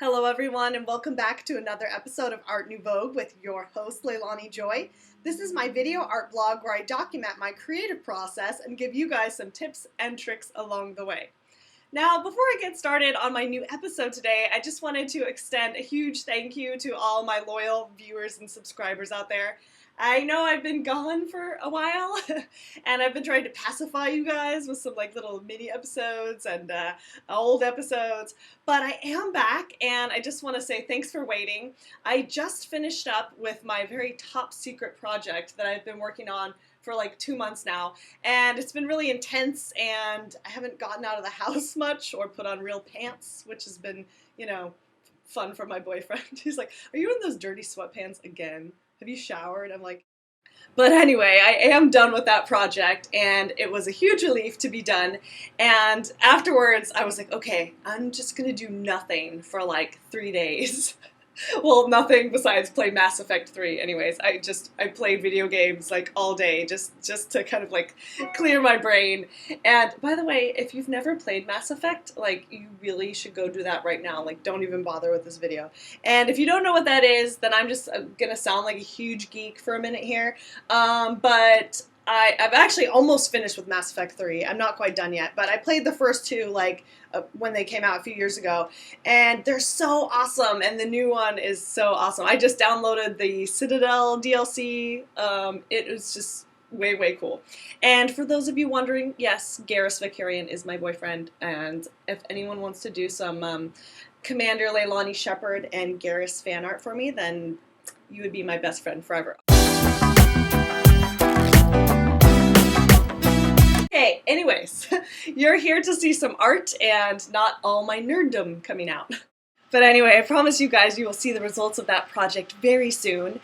Hello everyone and welcome back to another episode of Art Nouveau with your host LeilaniJoy. This is my video art blog where I document my creative process and give you guys some tips and tricks along the way. Now, before I get started on my new episode today, I just wanted to extend a huge thank you to all my loyal viewers and subscribers out there. I know I've been gone for a while, and I've been trying to pacify you guys with some little mini episodes and old episodes, but I am back, and I just want to say thanks for waiting. I just finished up with my very top secret project that I've been working on for 2 months now, and it's been really intense, and I haven't gotten out of the house much or put on real pants, which has been, fun for my boyfriend. He's like, "Are you in those dirty sweatpants again? Have you showered?" I'm like, but anyway, I am done with that project, and it was a huge relief to be done. And afterwards, I was like, okay, I'm just gonna do nothing for 3 days. Well, nothing besides play Mass Effect 3. Anyways, I played video games all day just to kind of clear my brain. And by the way, if you've never played Mass Effect, you really should go do that right now. Don't even bother with this video. And if you don't know what that is, then I'm just gonna sound like a huge geek for a minute here. But I've actually almost finished with Mass Effect 3. I'm not quite done yet, but I played the first two when they came out a few years ago, and they're so awesome, and the new one is so awesome. I just downloaded the Citadel DLC. It was just way, way cool. And for those of you wondering, yes, Garrus Vakarian is my boyfriend, and if anyone wants to do some Commander Leilani Shepard and Garrus fan art for me, then you would be my best friend forever. Okay, anyways, you're here to see some art and not all my nerddom coming out. But anyway, I promise you guys you will see the results of that project very soon.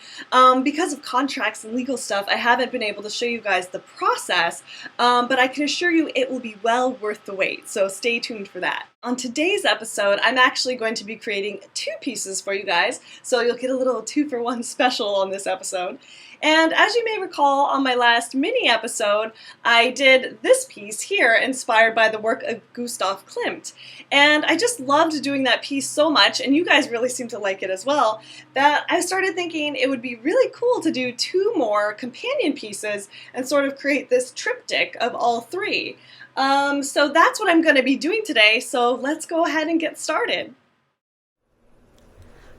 Because of contracts and legal stuff, I haven't been able to show you guys the process, but I can assure you it will be well worth the wait, so stay tuned for that. On today's episode, I'm actually going to be creating 2 pieces for you guys, so you'll get a little 2-for-1 special on this episode. And as you may recall, on my last mini episode, I did this piece here, inspired by the work of Gustav Klimt. And I just loved doing that piece so much, and you guys really seem to like it as well, that I started thinking it would be really cool to do 2 more companion pieces and sort of create this triptych of all 3. So that's what I'm going to be doing today, so let's go ahead and get started.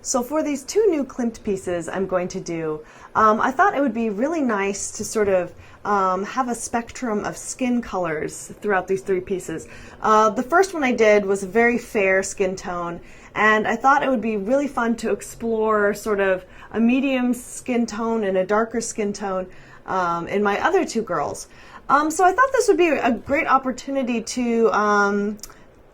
So for these 2 new Klimt pieces I'm going to do, I thought it would be really nice to sort of have a spectrum of skin colors throughout these 3 pieces. The first one I did was a very fair skin tone, and I thought it would be really fun to explore sort of a medium skin tone and a darker skin tone in my other 2 girls. So I thought this would be a great opportunity to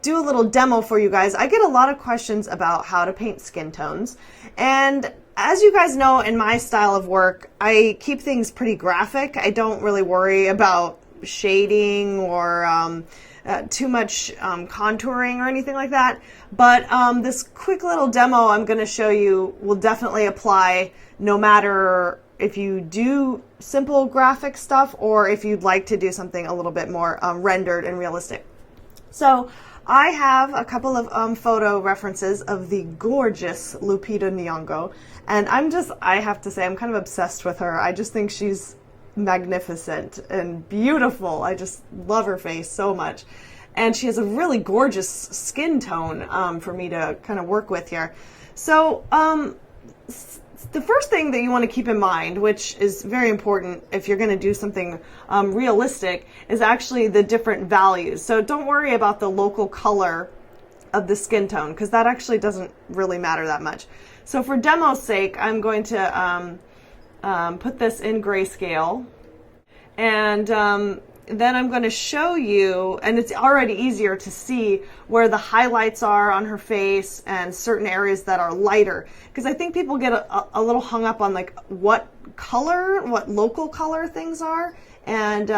do a little demo for you guys. I get a lot of questions about how to paint skin tones, and as you guys know, in my style of work, I keep things pretty graphic. I don't really worry about shading or too much contouring or anything like that, but this quick little demo I'm going to show you will definitely apply no matter if you do simple graphic stuff or if you'd like to do something a little bit more rendered and realistic. So I have a couple of photo references of the gorgeous Lupita Nyong'o, and I have to say, I'm kind of obsessed with her. I just think she's magnificent and beautiful. I just love her face so much. And she has a really gorgeous skin tone for me to kind of work with here. So the first thing that you want to keep in mind, which is very important if you're going to do something realistic, is actually the different values. So don't worry about the local color of the skin tone, because that actually doesn't really matter that much. So for demo's sake, I'm going to put this in grayscale, and then I'm going to show you, and it's already easier to see where the highlights are on her face and certain areas that are lighter, because I think people get a little hung up on what local color things are. And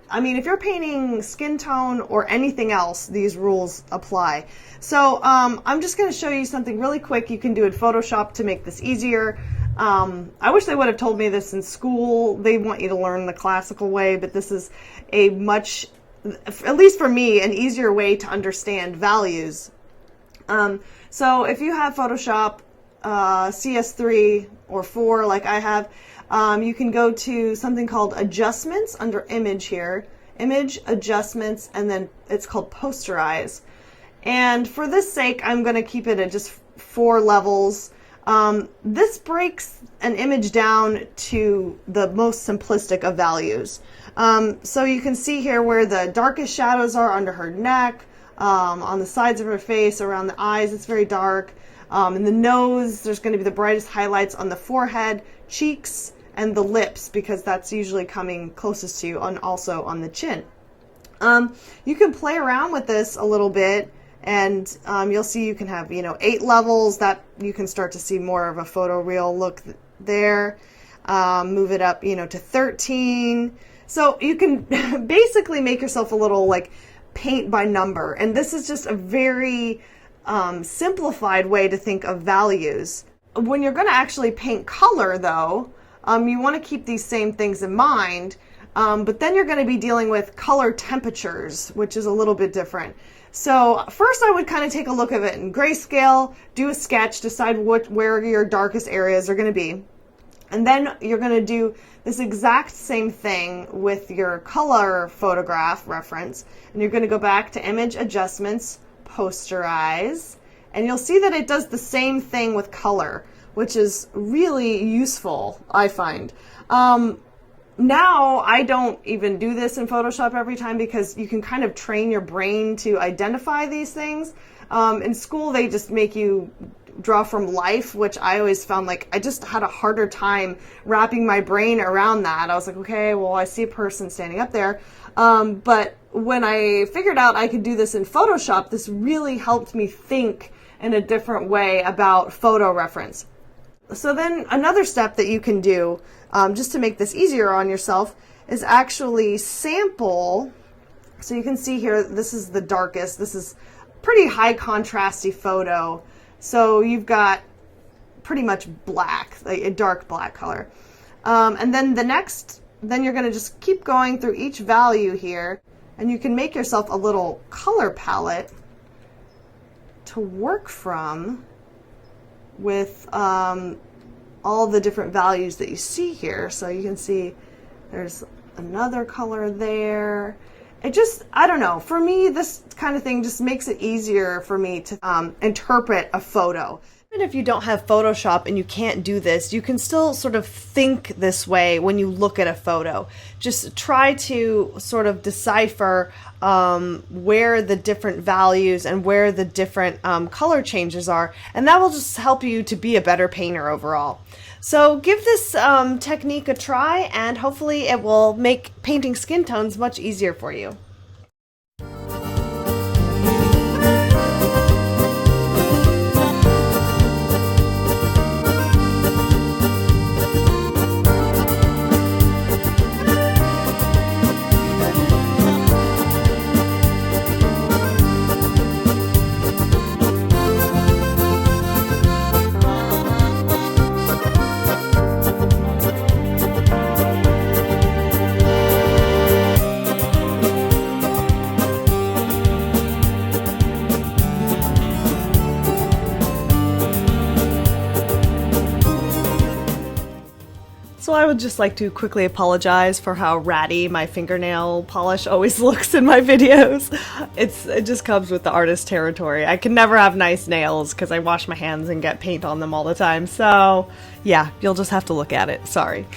I mean, if you're painting skin tone or anything else, these rules apply. So I'm just going to show you something really quick you can do in Photoshop to make this easier. I wish they would have told me this in school. They want you to learn the classical way, but this is a much, at least for me, an easier way to understand values So if you have Photoshop CS3 or 4 like I have, you can go to something called Adjustments under Image here. Image, Adjustments, and then it's called Posterize. And for this sake, I'm going to keep it at just 4 levels. This breaks an image down to the most simplistic of values. So you can see here where the darkest shadows are under her neck, on the sides of her face, around the eyes, it's very dark. In the nose, there's going to be the brightest highlights on the forehead, cheeks, and the lips, because that's usually coming closest to you, and also on the chin. You can play around with this a little bit, and you'll see you can have 8 levels. That you can start to see more of a photoreal look there. Move it up to 13. So you can basically make yourself a little like paint by number, and this is just a very simplified way to think of values. When you're going to actually paint color though, you want to keep these same things in mind, but then you're going to be dealing with color temperatures, which is a little bit different. So first I would kind of take a look at it in grayscale, do a sketch, decide where your darkest areas are going to be. And then you're going to do this exact same thing with your color photograph reference. And you're going to go back to Image, Adjustments, Posterize. And you'll see that it does the same thing with color, which is really useful, I find. Now I don't even do this in Photoshop every time, because you can kind of train your brain to identify these things. In school, they just make you draw from life, which I always found like I just had a harder time wrapping my brain around that. I was like, okay, well, I see a person standing up there. But when I figured out I could do this in Photoshop, this really helped me think in a different way about photo reference. So then another step that you can do, just to make this easier on yourself, is actually sample. So you can see here, this is the darkest. This is pretty high contrasty photo. So you've got pretty much black, like a dark black color. And then then you're going to just keep going through each value here, and you can make yourself a little color palette to work from with all the different values that you see here. So you can see there's another color there. It just, I don't know, for me, this kind of thing just makes it easier for me to interpret a photo. Even if you don't have Photoshop and you can't do this, you can still sort of think this way when you look at a photo. Just try to sort of decipher where the different values and where the different color changes are, and that will just help you to be a better painter overall. So give this technique a try, and hopefully it will make painting skin tones much easier for you. So I would just like to quickly apologize for how ratty my fingernail polish always looks in my videos. It just comes with the artist territory. I can never have nice nails because I wash my hands and get paint on them all the time. So yeah, you'll just have to look at it. Sorry.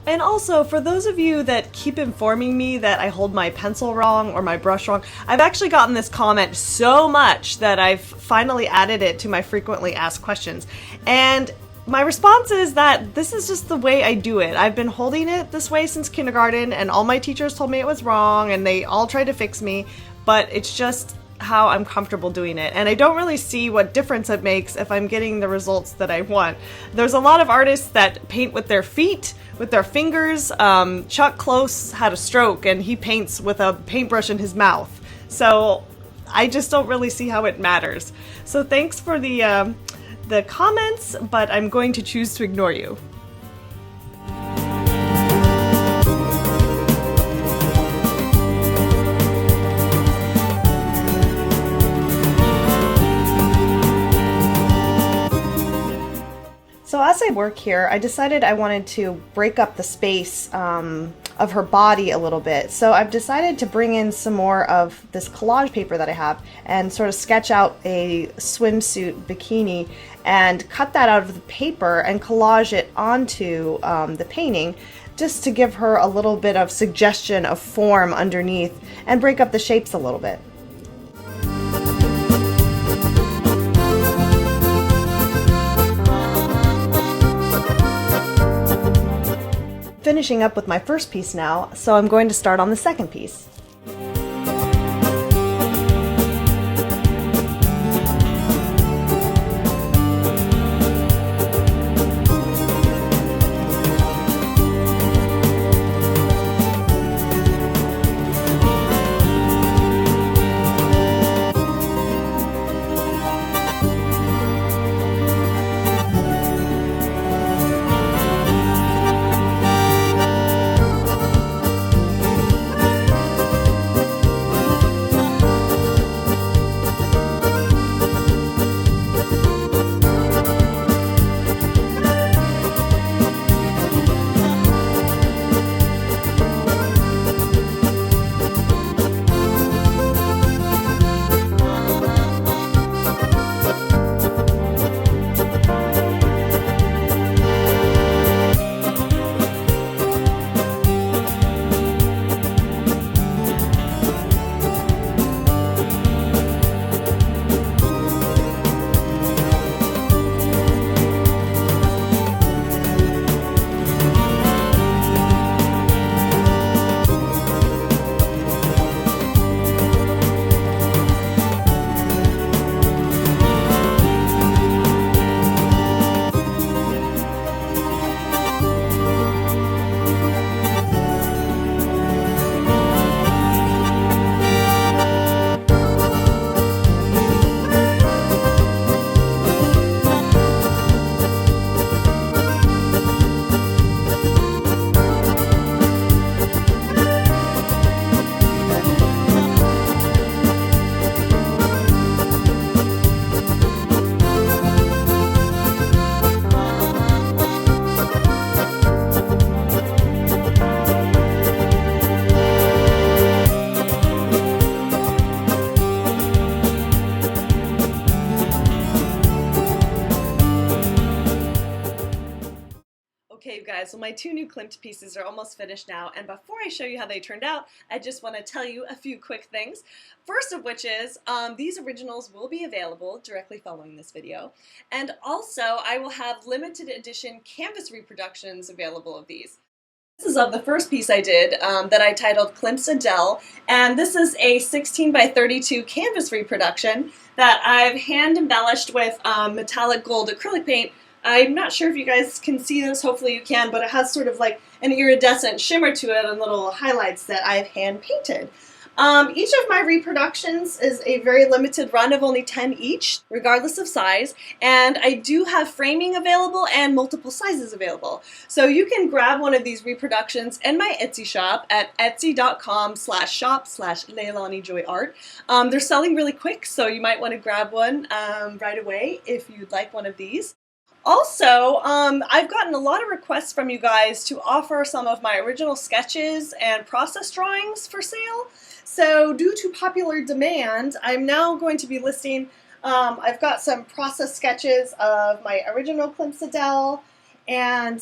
And also, for those of you that keep informing me that I hold my pencil wrong or my brush wrong, I've actually gotten this comment so much that I've finally added it to my frequently asked questions. And my response is that this is just the way I do it. I've been holding it this way since kindergarten, and all my teachers told me it was wrong, and they all tried to fix me, but it's just how I'm comfortable doing it. And I don't really see what difference it makes if I'm getting the results that I want. There's a lot of artists that paint with their feet, with their fingers. Chuck Close had a stroke, and he paints with a paintbrush in his mouth. So I just don't really see how it matters. So thanks for the comments, but I'm going to choose to ignore you. I work here, I decided I wanted to break up the space of her body a little bit. So I've decided to bring in some more of this collage paper that I have and sort of sketch out a swimsuit bikini and cut that out of the paper and collage it onto the painting, just to give her a little bit of suggestion of form underneath and break up the shapes a little bit. Finishing up with my first piece now, so I'm going to start on the second piece. Okay, you guys, so my two new Klimt pieces are almost finished now, and before I show you how they turned out, I just want to tell you a few quick things. First of which is, these originals will be available directly following this video, and also I will have limited edition canvas reproductions available of these. This is of the first piece I did that I titled Klimt's Adele, and this is a 16 by 32 canvas reproduction that I've hand embellished with metallic gold acrylic paint. I'm not sure if you guys can see this, hopefully you can, but it has sort of like an iridescent shimmer to it and little highlights that I've hand painted. Each of my reproductions is a very limited run of only 10 each, regardless of size, and I do have framing available and multiple sizes available. So you can grab one of these reproductions in my Etsy shop at etsy.com/shop/LeilaniJoyArt. They're selling really quick, so you might want to grab one right away if you'd like one of these. Also, I've gotten a lot of requests from you guys to offer some of my original sketches and process drawings for sale. So due to popular demand, I'm now going to be listing, I've got some process sketches of my original Klimt's Adele, and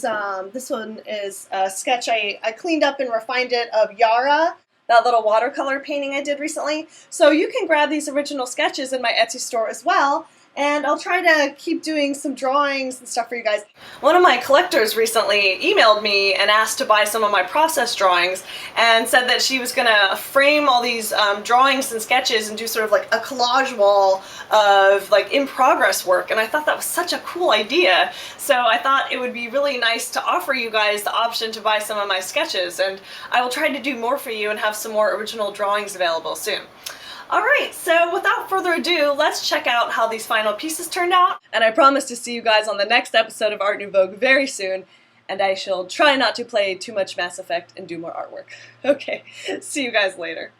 this one is a sketch I cleaned up and refined it of Yara, that little watercolor painting I did recently. So you can grab these original sketches in my Etsy store as well. And I'll try to keep doing some drawings and stuff for you guys. One of my collectors recently emailed me and asked to buy some of my process drawings and said that she was going to frame all these drawings and sketches and do sort of like a collage wall of like in progress work. And I thought that was such a cool idea. So I thought it would be really nice to offer you guys the option to buy some of my sketches. And I will try to do more for you and have some more original drawings available soon. Alright, so without further ado, let's check out how these final pieces turned out. And I promise to see you guys on the next episode of Art Nouveau very soon. And I shall try not to play too much Mass Effect and do more artwork. Okay, see you guys later.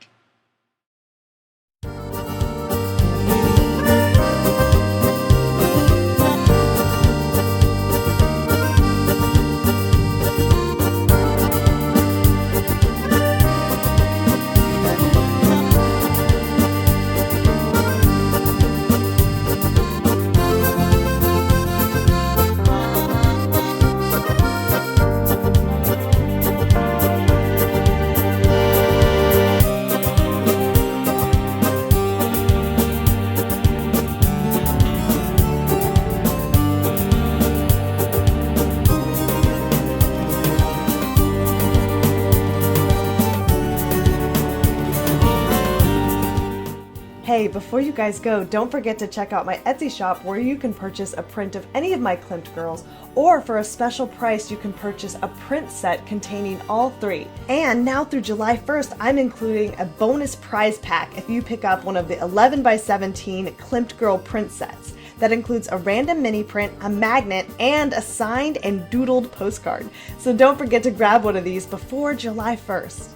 Hey, before you guys go, don't forget to check out my Etsy shop where you can purchase a print of any of my Klimt girls, or for a special price you can purchase a print set containing all 3. And now through July 1st, I'm including a bonus prize pack if you pick up one of the 11x17 Klimt girl print sets. That includes a random mini print, a magnet, and a signed and doodled postcard. So don't forget to grab one of these before July 1st.